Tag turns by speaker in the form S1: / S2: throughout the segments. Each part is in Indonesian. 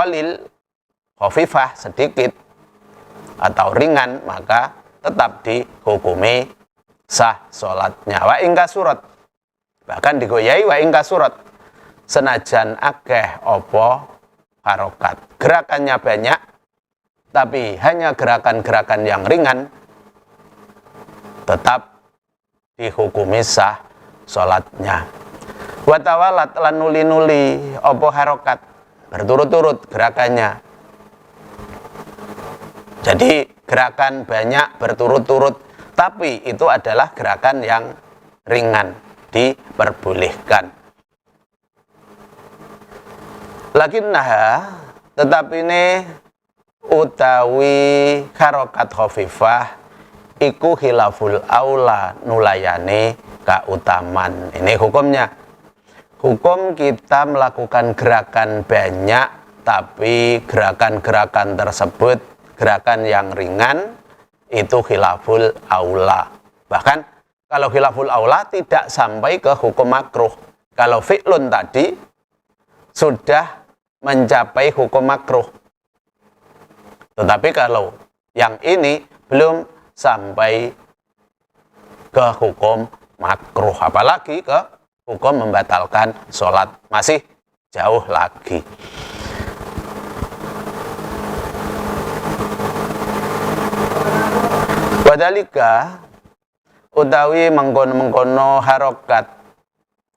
S1: qalil, khafifah, sedikit atau ringan, maka tetap dihukumi sah sholatnya. Wa ing kasurat, bahkan digoyai wa ing kasurat, senajan akeh opo harokat, gerakannya banyak tapi hanya gerakan-gerakan yang ringan, tetap dihukumi sah sholatnya. Wa tawalat, lan nuli-nuli opo harokat, berturut-turut gerakannya. Jadi gerakan banyak berturut-turut, tapi itu adalah gerakan yang ringan, diperbolehkan. Lakinnaha, tetapi ini utawi harokat khafifah iku khilaful aula, nulayani keutamaan. Ini hukumnya. Hukum kita melakukan gerakan banyak, tapi gerakan-gerakan tersebut gerakan yang ringan, itu khilaful aula. Bahkan kalau khilaful aula tidak sampai ke hukum makruh. Kalau fi'lun tadi sudah mencapai hukum makruh. Tetapi kalau yang ini belum sampai ke hukum makruh, apalagi ke hukum membatalkan sholat, masih jauh lagi. Wadalika utawi mengkono-mengkono harokat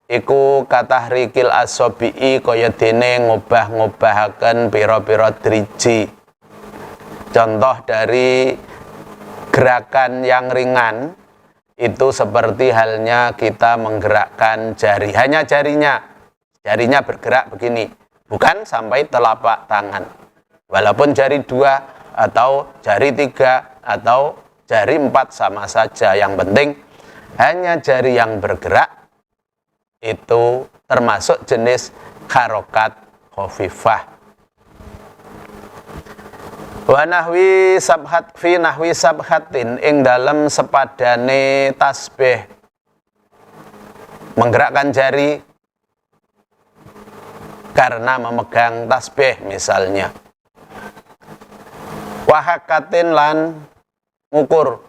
S1: iku katahrikil asobi'i kaya dene ngubah-ngubahaken pira-pira driji. Contoh dari gerakan yang ringan itu seperti halnya kita menggerakkan jari, hanya jarinya bergerak begini, bukan sampai telapak tangan. Walaupun jari 2 atau jari 3 atau jari 4 sama saja, yang penting hanya jari yang bergerak, itu termasuk jenis harokat khafifah. Wa nahwi sabhat, fi nahwi sabhatin, ing dalam sepadane tasbih, menggerakkan jari karena memegang tasbih misalnya. Wahakatin lan ngukur,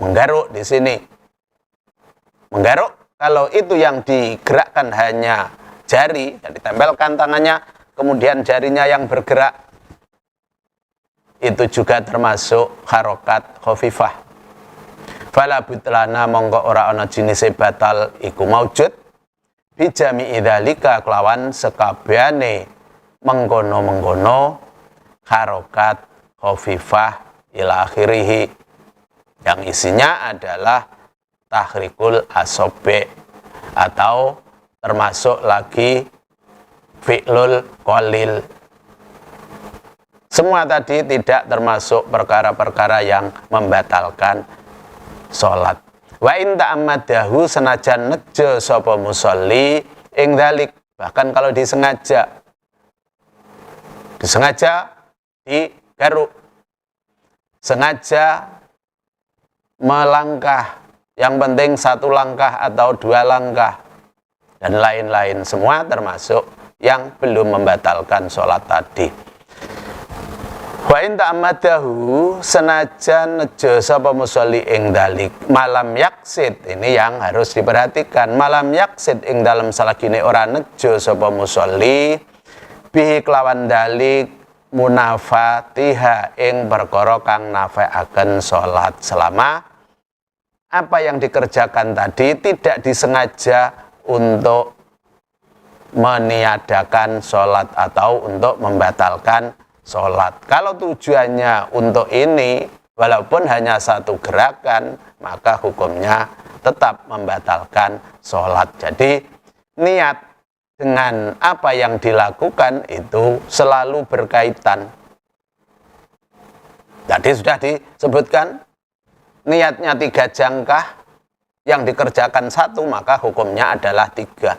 S1: menggaruk di sini. Menggaruk kalau itu yang digerakkan hanya jari, yang ditempelkan tangannya, kemudian jarinya yang bergerak, itu juga termasuk harokat khafifah. Fala butlana, mongko ora ana jinise batal iku maujud bijami idzalika, kelawan sekabehane mengkono-mengkono harokat khafifah ila akhirih, yang isinya adalah tahrikul asobe, atau termasuk lagi fi'lul qalil. Semua tadi tidak termasuk perkara-perkara yang membatalkan sholat. Wa in ta'ammadahu, senajan nejo sapa musolli ing dzalik, bahkan kalau disengaja digaruk, sengaja melangkah, yang penting 1 langkah atau 2 langkah, dan lain-lain, semua termasuk yang belum membatalkan sholat tadi. Wa in ta'ammadahu, senajan nejo sapa musolli ing dalik, malam yaksid, ini yang harus diperhatikan, malam yaksid ing dalam salagine ora nejo sapa musolli bihi kelawan dalik munafatiha, ing perkara kang nafeaken salat, selama apa yang dikerjakan tadi tidak disengaja untuk meniadakan sholat atau untuk membatalkan sholat. Kalau tujuannya untuk ini, walaupun hanya 1 gerakan, maka hukumnya tetap membatalkan sholat. Jadi niat dengan apa yang dilakukan itu selalu berkaitan. Tadi sudah disebutkan, niatnya 3 jangkah, yang dikerjakan 1, maka hukumnya adalah 3.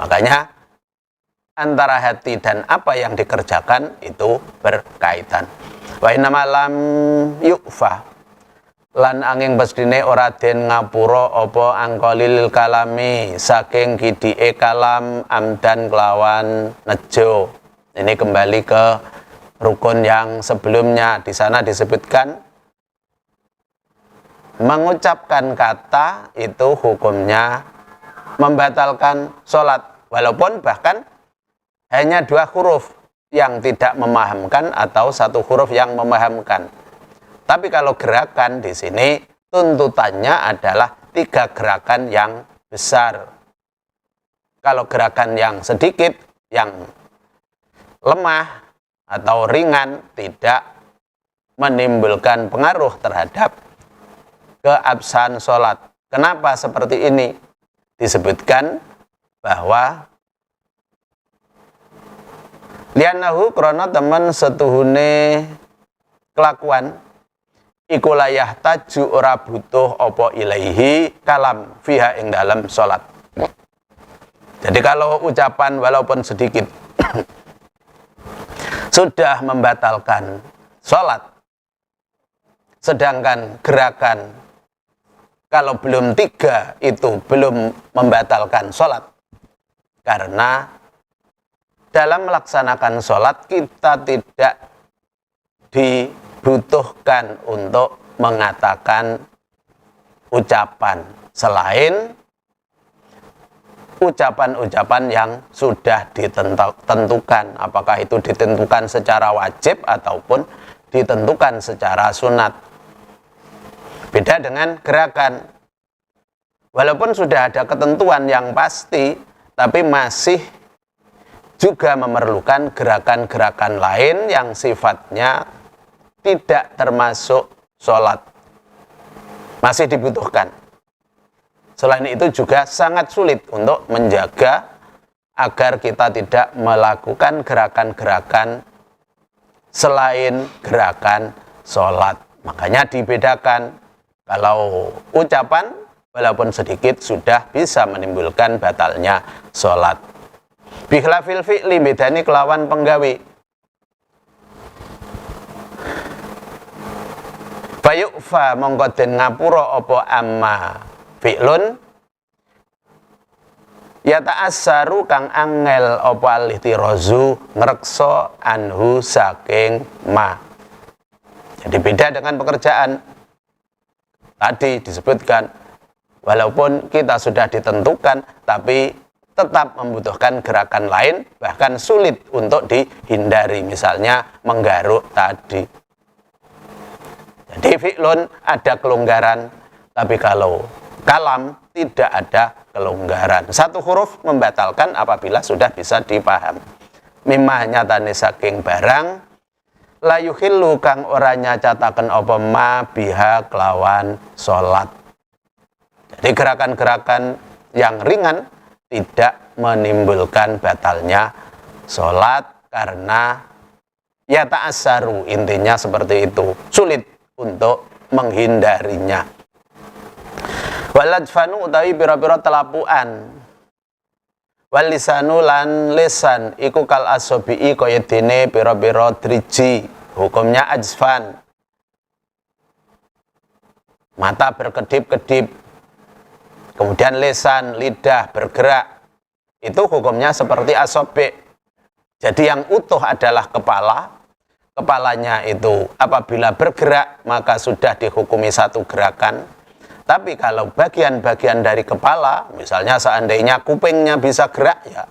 S1: Makanya antara hati dan apa yang dikerjakan itu berkaitan. Wa inna lam yu'fa, lan angin pesdine ora den ngapura apa angkolil kalami saking gidike kalam amdan kelawan nejo. Ini kembali ke rukun yang sebelumnya. Di sana disebutkan mengucapkan kata itu hukumnya membatalkan sholat, walaupun bahkan hanya 2 huruf yang tidak memahamkan atau 1 huruf yang memahamkan. Tapi kalau gerakan di sini tuntutannya adalah 3 gerakan yang besar. Kalau gerakan yang sedikit, yang lemah atau ringan tidak menimbulkan pengaruh terhadap keabsahan sholat. Kenapa seperti ini? Disebutkan bahwa lianahu krono temen setuhune kelakuan iku layah taju ora butuh apa ilaihi kalam fiha ing dalam sholat. Jadi kalau ucapan walaupun sedikit sudah membatalkan sholat, sedangkan gerakan kalau belum 3 itu belum membatalkan sholat, karena dalam melaksanakan sholat kita tidak dibutuhkan untuk mengatakan ucapan selain ucapan-ucapan yang sudah ditentukan, apakah itu ditentukan secara wajib ataupun ditentukan secara sunat. Beda dengan gerakan, walaupun sudah ada ketentuan yang pasti, tapi masih juga memerlukan gerakan-gerakan lain yang sifatnya tidak termasuk sholat, masih dibutuhkan. Selain itu juga sangat sulit untuk menjaga agar kita tidak melakukan gerakan-gerakan selain gerakan sholat. Makanya dibedakan, kalau ucapan walaupun sedikit sudah bisa menimbulkan batalnya sholat. Bikhlafil fi'li bedani kelawan penggawi. Bayukfa mongko den ngapura apa amma fi'lun ya ta'assaru kang angel apa al-ihtirazu ngrekso anhu saking ma. Jadi beda dengan pekerjaan. Tadi disebutkan walaupun kita sudah ditentukan tapi tetap membutuhkan gerakan lain, bahkan sulit untuk dihindari, misalnya menggaruk tadi. Jadi fi'lun ada kelonggaran, tapi kalau kalam tidak ada kelonggaran. 1 huruf membatalkan apabila sudah bisa dipaham. Mimma nyatane saking barang la yuhillu kang ora nyacataken apa ma biha kelawan salat. Jadi gerakan-gerakan yang ringan tidak menimbulkan batalnya salat karena ya ta'assaru, intinya seperti itu, sulit untuk menghindarinya. Walajfanu utawi pira-pira telapuan, walisanu lan lisan iku kal asobi'i kaya dene pira-pira driji, hukumnya ajfan. Mata berkedip-kedip, kemudian lisan, lidah bergerak, itu hukumnya seperti asobi'. Jadi yang utuh adalah kepala. Kepalanya itu apabila bergerak maka sudah dihukumi 1 gerakan. Tapi kalau bagian-bagian dari kepala, misalnya seandainya kupingnya bisa gerak, ya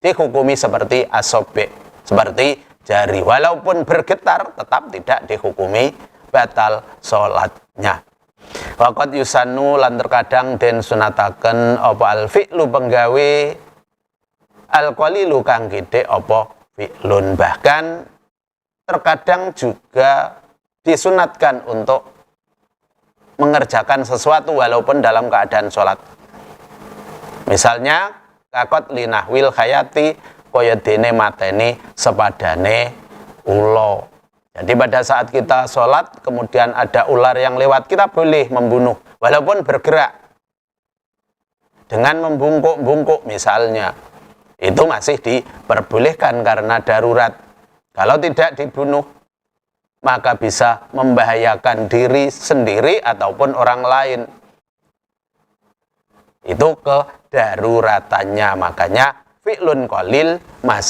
S1: dihukumi seperti asobe, seperti jari. Walaupun bergetar tetap tidak dihukumi batal sholatnya. Waqat yusanu lan terkadang den sunataken apa al fi'lu penggawe al qalilu kang gedhe apa fi'lun, bahkan terkadang juga disunatkan untuk mengerjakan sesuatu walaupun dalam keadaan sholat. Misalnya kakot linahwil khayati kaya dene mateni sepadane ulo. Jadi pada saat kita sholat kemudian ada ular yang lewat, kita boleh membunuh walaupun bergerak dengan membungkuk-bungkuk misalnya, itu masih diperbolehkan karena darurat. Kalau tidak dibunuh, maka bisa membahayakan diri sendiri ataupun orang lain. Itu kedaruratannya, makanya fi'lun qalil masih